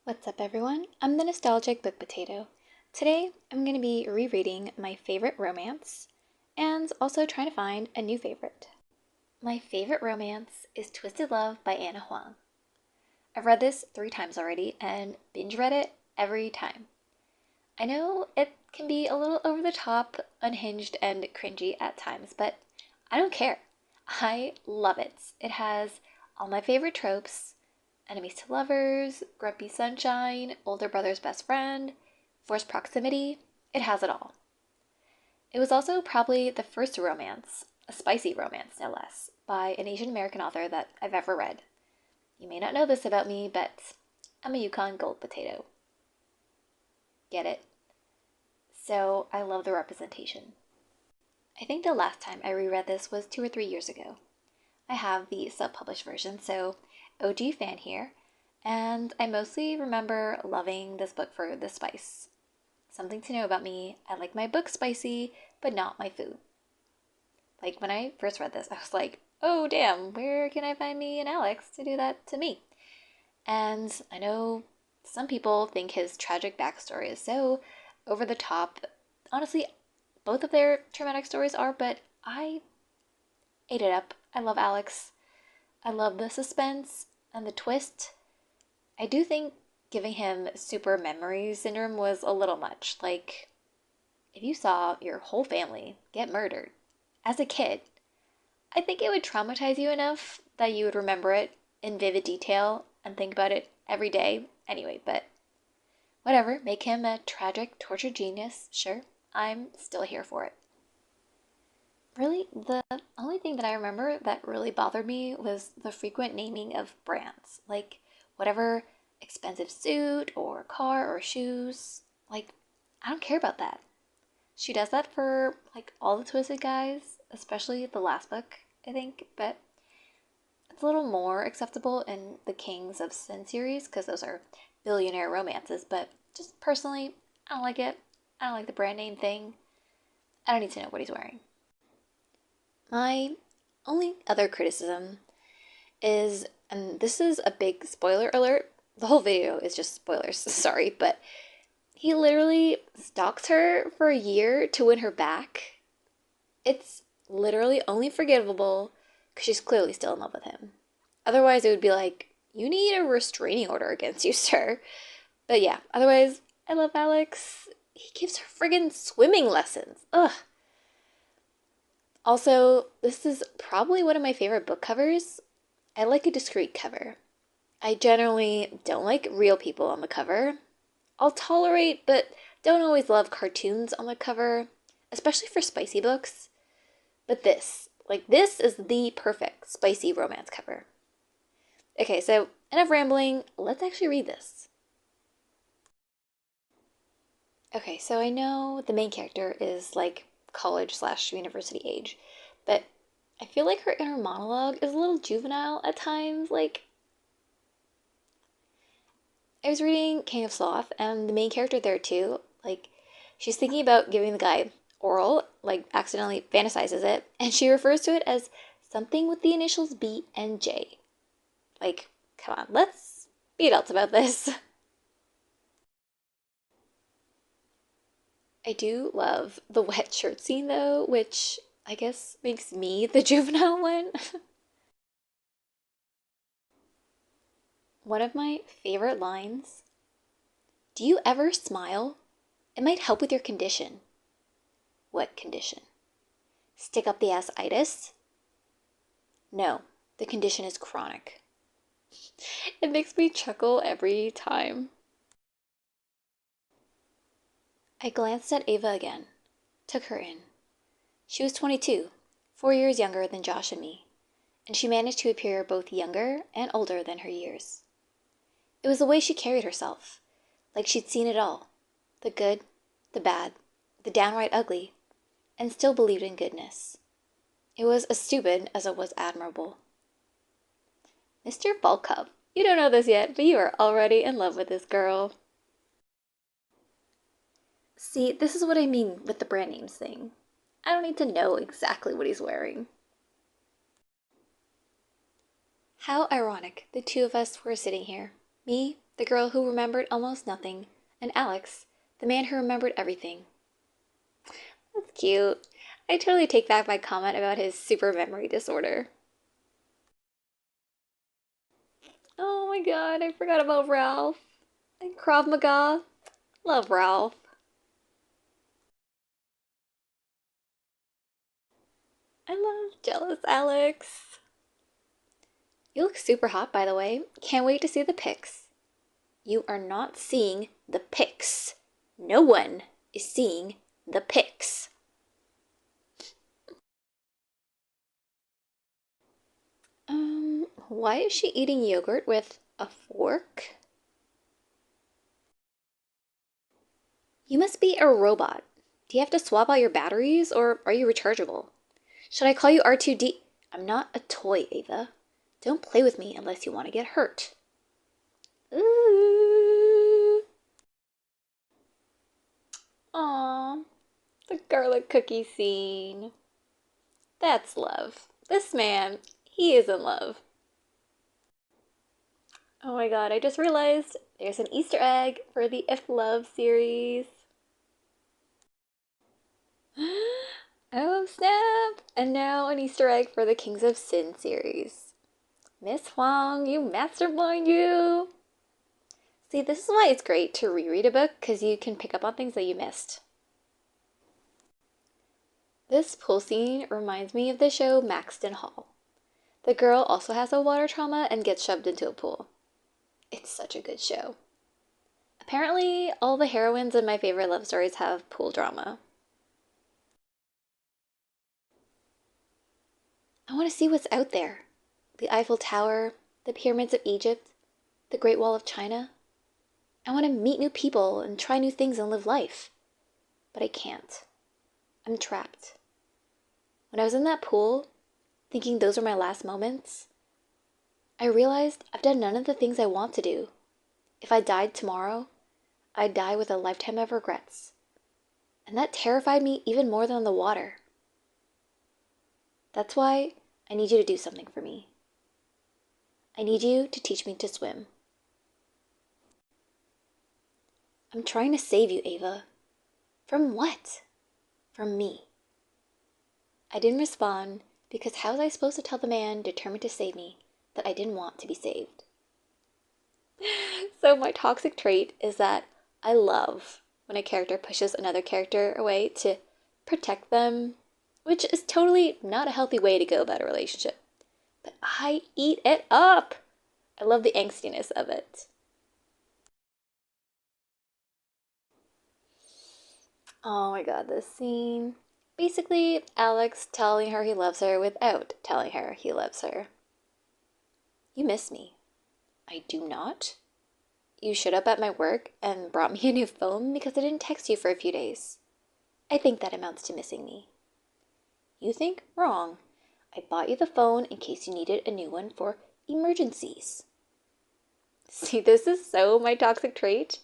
What's up, everyone? I'm the Nostalgic Book Potato. Today, I'm going to be rereading my favorite romance and also trying to find a new favorite. My favorite romance is Twisted Love by Anna Huang. I've read this 3 times already and binge read it every time. I know it can be a little over the top, unhinged, and cringy at times, but I don't care. I love it. It has all my favorite tropes: enemies to lovers, grumpy sunshine, older brother's best friend, forced proximity. It has it all. It was also probably the first romance, a spicy romance no less, by an Asian American author that I've ever read. You may not know this about me, but I'm a Yukon Gold potato. Get it? So I love the representation. I think the last time I reread this was 2 or 3 years ago. I have the self-published version, so OG fan here, and I mostly remember loving this book for the spice. Something to know about me: I like my books spicy, but not my food. Like, when I first read this, I was like, oh damn, where can I find me and Alex to do that to me? And I know some people think his tragic backstory is so over the top. Honestly, both of their traumatic stories are, but I ate it up. I love Alex. I love the suspense and the twist. I do think giving him super memory syndrome was a little much. Like, if you saw your whole family get murdered as a kid, I think it would traumatize you enough that you would remember it in vivid detail and think about it every day anyway. But whatever, make him a tragic, tortured genius. Sure, I'm still here for it. Really, the only thing that I remember that really bothered me was the frequent naming of brands. Like, whatever expensive suit or car or shoes. Like, I don't care about that. She does that for, like, all the Twisted guys, especially the last book, I think, but it's a little more acceptable in the Kings of Sin series because those are billionaire romances, but just personally, I don't like it. I don't like the brand name thing. I don't need to know what he's wearing. My only other criticism is, and this is a big spoiler alert, the whole video is just spoilers, sorry, but he literally stalks her for a year to win her back. It's literally only forgivable because she's clearly still in love with him. Otherwise, it would be like, you need a restraining order against you, sir. But yeah, otherwise, I love Alex. He gives her friggin' swimming lessons. Ugh. Also, this is probably one of my favorite book covers. I like a discreet cover. I generally don't like real people on the cover. I'll tolerate, but don't always love cartoons on the cover, especially for spicy books. But this is the perfect spicy romance cover. Okay, so enough rambling, let's actually read this. Okay, so I know the main character is like college/university age, but I feel like her inner monologue is a little juvenile at times. Like, I was reading King of Sloth, and the main character there too, like, she's thinking about giving the guy oral, like, accidentally fantasizes it, and she refers to it as something with the initials B and J. Like, come on, let's be adults about this. I do love the wet shirt scene though, which I guess makes me the juvenile one. One of my favorite lines: do you ever smile? It might help with your condition. What condition? Stick up the ass-itis? No, the condition is chronic. It makes me chuckle every time. I glanced at Ava again, took her in. She was 22, 4 years younger than Josh and me, and she managed to appear both younger and older than her years. It was the way she carried herself, like she'd seen it all: the good, the bad, the downright ugly, and still believed in goodness. It was as stupid as it was admirable. Mr. Bulkup, you don't know this yet, but you are already in love with this girl. See, this is what I mean with the brand names thing. I don't need to know exactly what he's wearing. How ironic the two of us were sitting here, me the girl who remembered almost nothing, and Alex, the man who remembered everything. That's cute. I totally take back my comment about his super memory disorder. Oh my god, I forgot about Ralph. And Krav Maga. Love Ralph. I love Jealous Alex. You look super hot, by the way. Can't wait to see the pics. You are not seeing the pics. No one is seeing the pics. Why is she eating yogurt with a fork? You must be a robot. Do you have to swap out your batteries, or are you rechargeable? Should I call you R2D? I'm not a toy, Ava. Don't play with me unless you want to get hurt. Ooh. Aww, the garlic cookie scene. That's love. This man, he is in love. Oh my god, I just realized there's an Easter egg for the If Love series. Oh snap! And now an Easter egg for the Kings of Sin series. Miss Huang, you mastermind you! See, this is why it's great to reread a book, because you can pick up on things that you missed. This pool scene reminds me of the show Maxton Hall. The girl also has a water trauma and gets shoved into a pool. It's such a good show. Apparently, all the heroines in my favorite love stories have pool drama. I want to see what's out there. The Eiffel Tower, the pyramids of Egypt, the Great Wall of China. I want to meet new people and try new things and live life. But I can't. I'm trapped. When I was in that pool, thinking those were my last moments, I realized I've done none of the things I want to do. If I died tomorrow, I'd die with a lifetime of regrets. And that terrified me even more than the water. That's why I need you to do something for me. I need you to teach me to swim. I'm trying to save you, Ava. From what? From me. I didn't respond because how was I supposed to tell the man determined to save me that I didn't want to be saved? So my toxic trait is that I love when a character pushes another character away to protect them, which is totally not a healthy way to go about a relationship. But I eat it up. I love the angstiness of it. Oh my god, this scene. Basically, Alex telling her he loves her without telling her he loves her. You miss me. I do not. You showed up at my work and brought me a new phone because I didn't text you for a few days. I think that amounts to missing me. You think wrong. I bought you the phone in case you needed a new one for emergencies. See, this is so my toxic trait.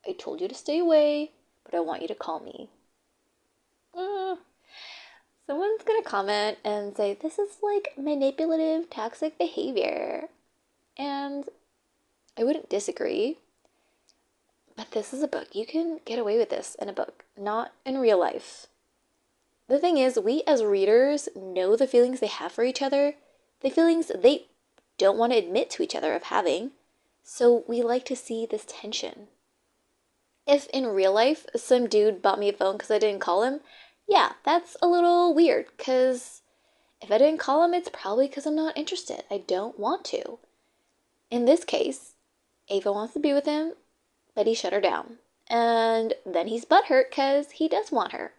I told you to stay away, but I want you to call me. Someone's gonna comment and say this is like manipulative, toxic behavior. And I wouldn't disagree. But this is a book. You can get away with this in a book, not in real life. The thing is, we as readers know the feelings they have for each other, the feelings they don't want to admit to each other of having, so we like to see this tension. If in real life some dude bought me a phone because I didn't call him, yeah, that's a little weird, because if I didn't call him, it's probably because I'm not interested. I don't want to. In this case, Ava wants to be with him, but he shut her down. And then he's butthurt because he does want her.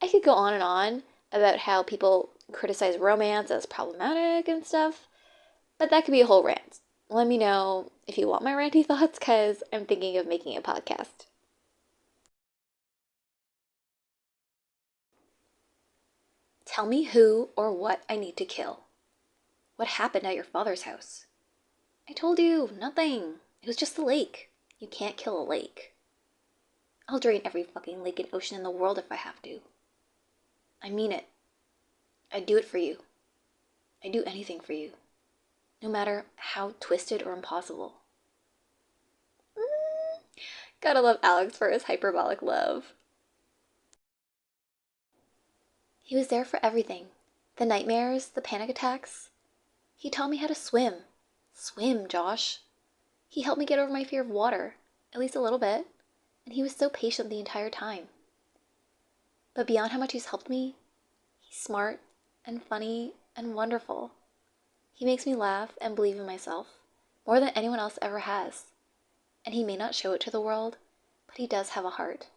I could go on and on about how people criticize romance as problematic and stuff, but that could be a whole rant. Let me know if you want my ranty thoughts, because I'm thinking of making a podcast. Tell me who or what I need to kill. What happened at your father's house? I told you, nothing. It was just a lake. You can't kill a lake. I'll drain every fucking lake and ocean in the world if I have to. I mean it. I'd do it for you. I'd do anything for you. No matter how twisted or impossible. Gotta love Alex for his hyperbolic love. He was there for everything. The nightmares, the panic attacks. He taught me how to swim. Swim, Josh. He helped me get over my fear of water, at least a little bit, and he was so patient the entire time. But beyond how much he's helped me, he's smart and funny and wonderful. He makes me laugh and believe in myself more than anyone else ever has. And he may not show it to the world, but he does have a heart,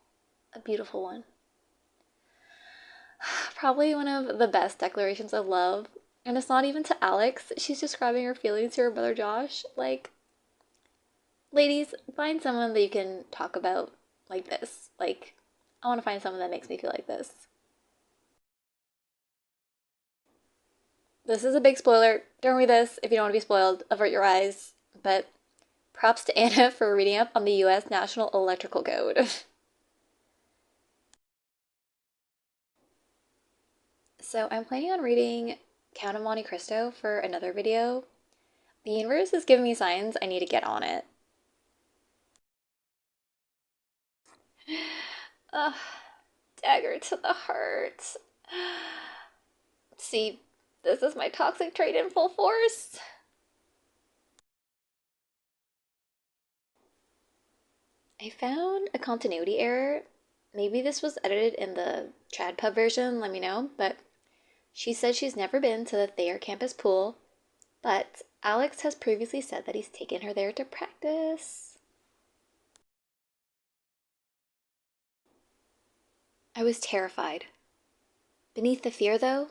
a beautiful one. Probably one of the best declarations of love. And it's not even to Alex. She's describing her feelings to her brother Josh. Like, ladies, find someone that you can talk about like this. Like, I want to find someone that makes me feel like this. This is a big spoiler. Don't read this if you don't want to be spoiled. Avert your eyes. But props to Anna for reading up on the US National Electrical Code. So I'm planning on reading Count of Monte Cristo for another video. The universe is giving me signs I need to get on it. Ugh, dagger to the heart. See, this is my toxic trait in full force. I found a continuity error. Maybe this was edited in the TradPub version, let me know, but she said she's never been to the Thayer campus pool, but Alex has previously said that he's taken her there to practice. I was terrified. Beneath the fear, though,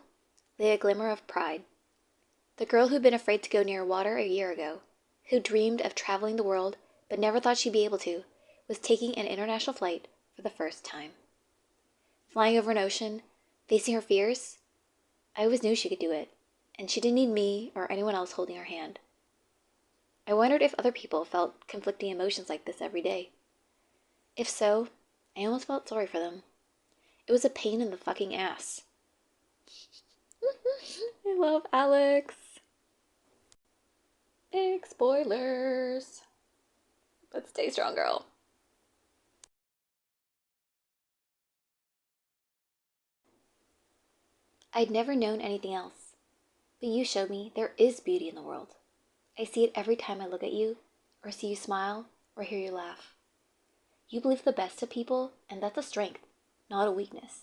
lay a glimmer of pride. The girl who'd been afraid to go near water a year ago, who dreamed of traveling the world but never thought she'd be able to, was taking an international flight for the first time. Flying over an ocean, facing her fears, I always knew she could do it, and she didn't need me or anyone else holding her hand. I wondered if other people felt conflicting emotions like this every day. If so, I almost felt sorry for them. It was a pain in the fucking ass. I love Alex. Big spoilers. But stay strong, girl. I'd never known anything else, but you showed me there is beauty in the world. I see it every time I look at you, or see you smile, or hear you laugh. You believe the best of people, and that's a strength, not a weakness.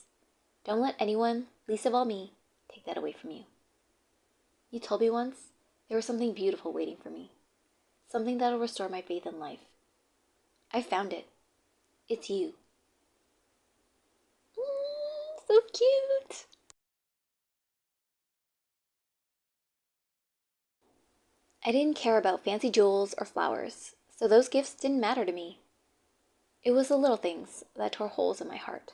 Don't let anyone, least of all me, take that away from you. You told me once there was something beautiful waiting for me, something that'll restore my faith in life. I found it. It's you. So cute. I didn't care about fancy jewels or flowers, so those gifts didn't matter to me. It was the little things that tore holes in my heart.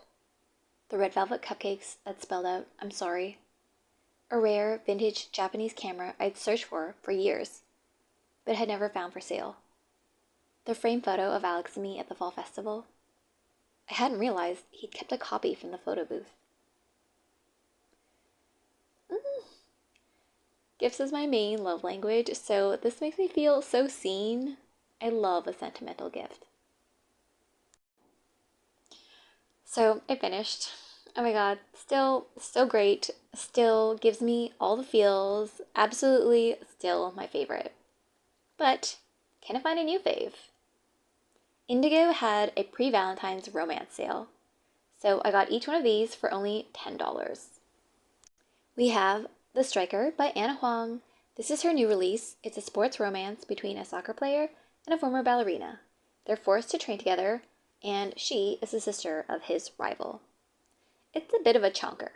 The red velvet cupcakes that spelled out, "I'm sorry." A rare, vintage Japanese camera I'd searched for years, but had never found for sale. The framed photo of Alex and me at the fall festival. I hadn't realized he'd kept a copy from the photo booth. Gifts is my main love language, so this makes me feel so seen. I love a sentimental gift. So I finished. Oh my god, still so great. Still gives me all the feels. Absolutely still my favorite. But can I find a new fave? Indigo had a pre-Valentine's romance sale, so I got each one of these for only $10. We have The Striker by Anna Huang. This is her new release. It's a sports romance between a soccer player and a former ballerina. They're forced to train together, and she is the sister of his rival. It's a bit of a chonker.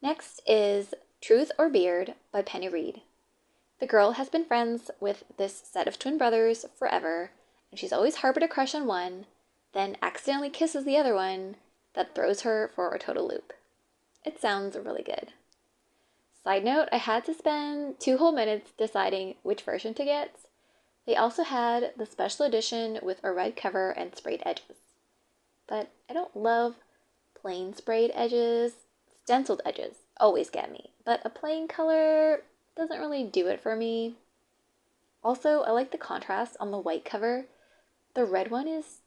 Next is Truth or Beard by Penny Reed. The girl has been friends with this set of twin brothers forever, and she's always harbored a crush on one, then accidentally kisses the other one that throws her for a total loop. It sounds really good. Side note, I had to spend 2 whole minutes deciding which version to get. They also had the special edition with a red cover and sprayed edges. But I don't love plain sprayed edges. Stenciled edges always get me, but a plain color doesn't really do it for me. Also, I like the contrast on the white cover The red one is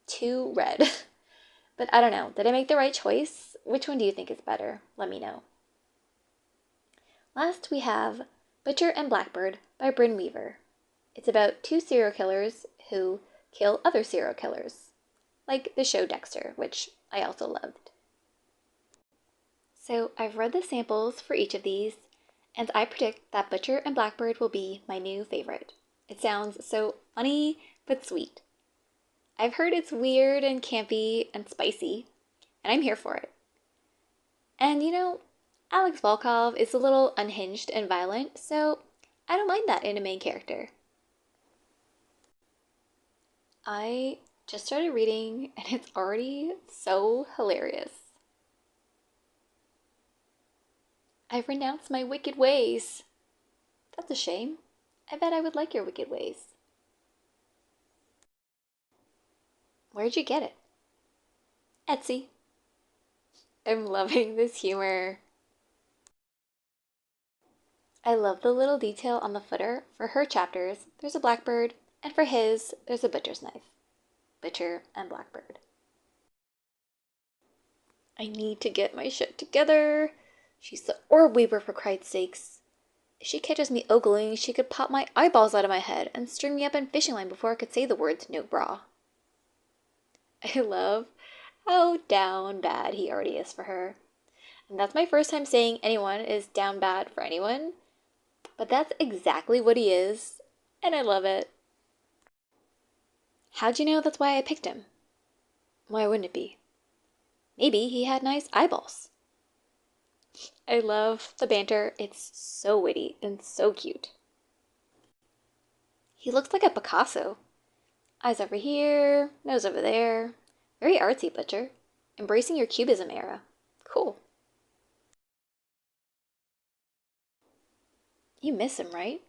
too red. But I don't know. Did I make the right choice? Which one do you think is better? Let me know. Last, we have Butcher and Blackbird by Bryn Weaver. It's about two serial killers who kill other serial killers, like the show Dexter, which I also loved. So I've read the samples for each of these, and I predict that Butcher and Blackbird will be my new favorite. It sounds so funny but sweet. I've heard it's weird and campy and spicy, and I'm here for it. And you know, Alex Volkov is a little unhinged and violent, so I don't mind that in a main character. I just started reading, and it's already so hilarious. I've renounced my wicked ways. That's a shame. I bet I would like your wicked ways. Where'd you get it? Etsy. I'm loving this humor. I love the little detail on the footer. For her chapters, there's a blackbird, and for his, there's a butcher's knife. Butcher and Blackbird. I need to get my shit together. She's the orb weaver, for Christ's sakes. If she catches me ogling, she could pop my eyeballs out of my head and string me up in fishing line before I could say the words no bra. I love how down bad he already is for her. And that's my first time saying anyone is down bad for anyone. But that's exactly what he is, and I love it. How'd you know that's why I picked him? Why wouldn't it be? Maybe he had nice eyeballs. I love the banter. It's so witty and so cute. He looks like a Picasso. Eyes over here, nose over there. Very artsy, Butcher. Embracing your cubism era. Cool. You miss him, right?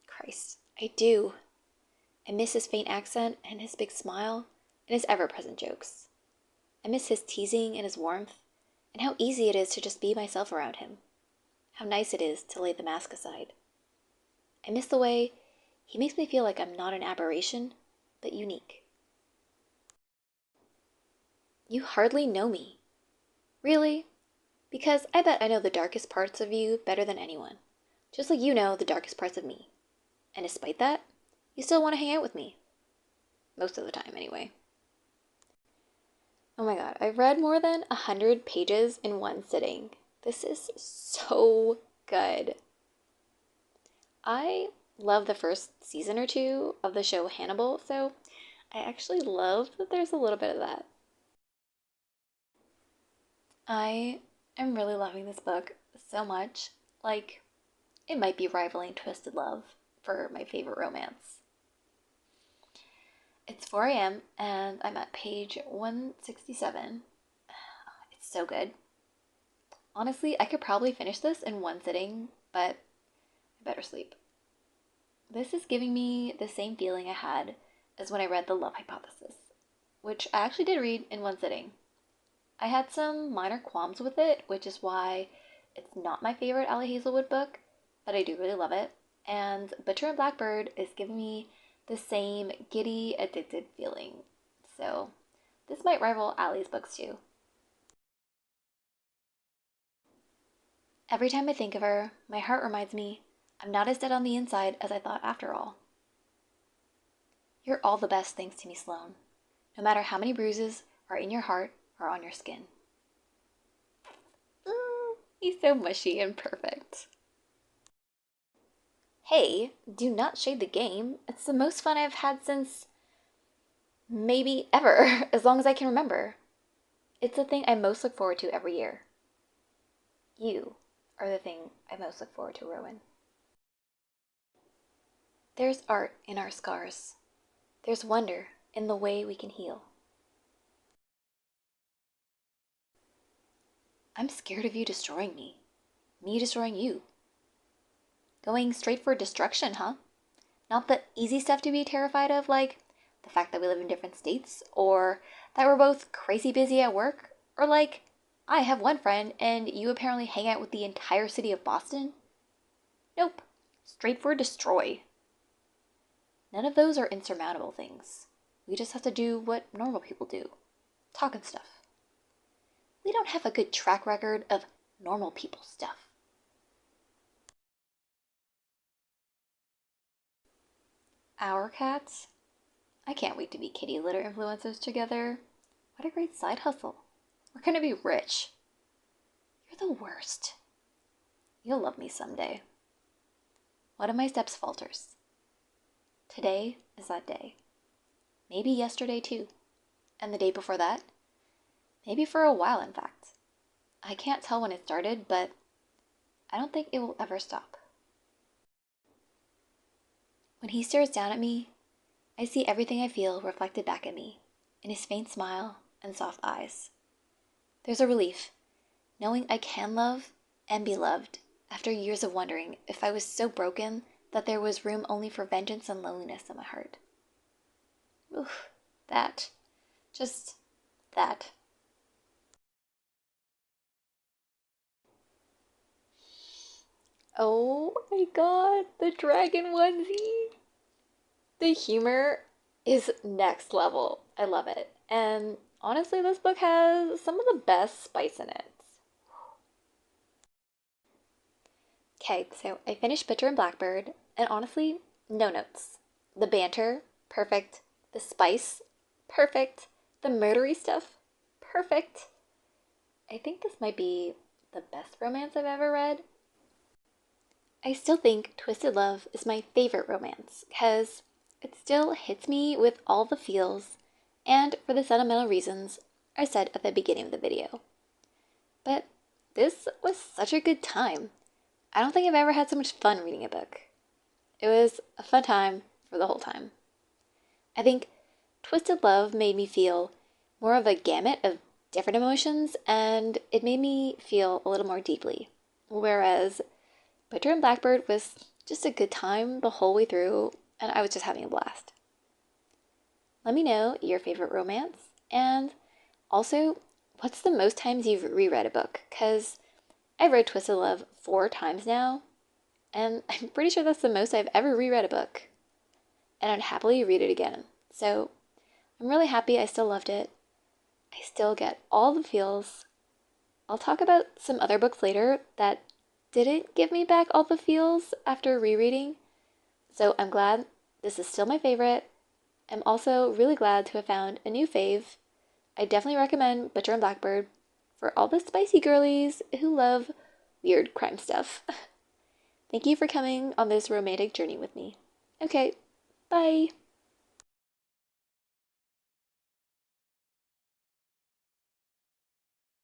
Christ, I do. I miss his faint accent and his big smile and his ever-present jokes. I miss his teasing and his warmth, and how easy it is to just be myself around him. How nice it is to lay the mask aside. I miss the way he makes me feel like I'm not an aberration, but unique. You hardly know me. Really? Because I bet I know the darkest parts of you better than anyone. Just like you know the darkest parts of me. And despite that, you still want to hang out with me. Most of the time, anyway. Oh my god, I've read more than 100 pages in one sitting. This is so good. I love the first season or two of the show Hannibal, so I actually love that there's a little bit of that. I am really loving this book so much. Like, it might be rivaling Twisted Love for my favorite romance. It's 4 a.m. and I'm at page 167. It's so good. Honestly, I could probably finish this in one sitting, but I better sleep. This is giving me the same feeling I had as when I read The Love Hypothesis, which I actually did read in one sitting. I had some minor qualms with it, which is why it's not my favorite Allie Hazelwood book, but I do really love it. And Butcher and Blackbird is giving me the same giddy, addicted feeling. So this might rival Allie's books too. Every time I think of her, my heart reminds me I'm not as dead on the inside as I thought after all. You're all the best thanks to me, Sloane, no matter how many bruises are in your heart or on your skin. He's so mushy and perfect. Hey, do not shade the game. It's the most fun I've had since maybe ever, as long as I can remember. It's the thing I most look forward to every year. You are the thing I most look forward to, Rowan. There's art in our scars. There's wonder in the way we can heal. I'm scared of you destroying me. Me destroying you. Going straight for destruction, huh? Not the easy stuff to be terrified of, like the fact that we live in different states, or that we're both crazy busy at work, or like, I have one friend and you apparently hang out with the entire city of Boston? Nope. Straight for destroy. None of those are insurmountable things. We just have to do what normal people do, talk and stuff. We don't have a good track record of normal people stuff. Our cats? I can't wait to be kitty litter influencers together. What a great side hustle. We're gonna be rich. You're the worst. You'll love me someday. One of my steps falters. Today is that day. Maybe yesterday too. And the day before that. Maybe for a while, in fact. I can't tell when it started, but I don't think it will ever stop. When he stares down at me, I see everything I feel reflected back at me, in his faint smile and soft eyes. There's a relief, knowing I can love and be loved after years of wondering if I was so broken that there was room only for vengeance and loneliness in my heart. Oof, that. Just that. Oh my god, the dragon onesie! The humor is next level. I love it. And honestly, this book has some of the best spice in it. Okay, so I finished Bitter and Blackbird, and honestly, no notes. The banter, perfect. The spice, perfect. The murdery stuff, perfect. I think this might be the best romance I've ever read. I still think Twisted Love is my favorite romance because it still hits me with all the feels and for the sentimental reasons I said at the beginning of the video. But this was such a good time. I don't think I've ever had so much fun reading a book. It was a fun time for the whole time. I think Twisted Love made me feel more of a gamut of different emotions, and it made me feel a little more deeply. Whereas Bitter and Blackbird was just a good time the whole way through, and I was just having a blast. Let me know your favorite romance, and also, what's the most times you've reread a book? Because I've read Twisted Love 4 times now, and I'm pretty sure that's the most I've ever reread a book. And I'd happily read it again. So I'm really happy I still loved it. I still get all the feels. I'll talk about some other books later that didn't give me back all the feels after rereading. So I'm glad this is still my favorite. I'm also really glad to have found a new fave. I definitely recommend Butcher and Blackbird for all the spicy girlies who love weird crime stuff. Thank you for coming on this romantic journey with me. Okay, bye!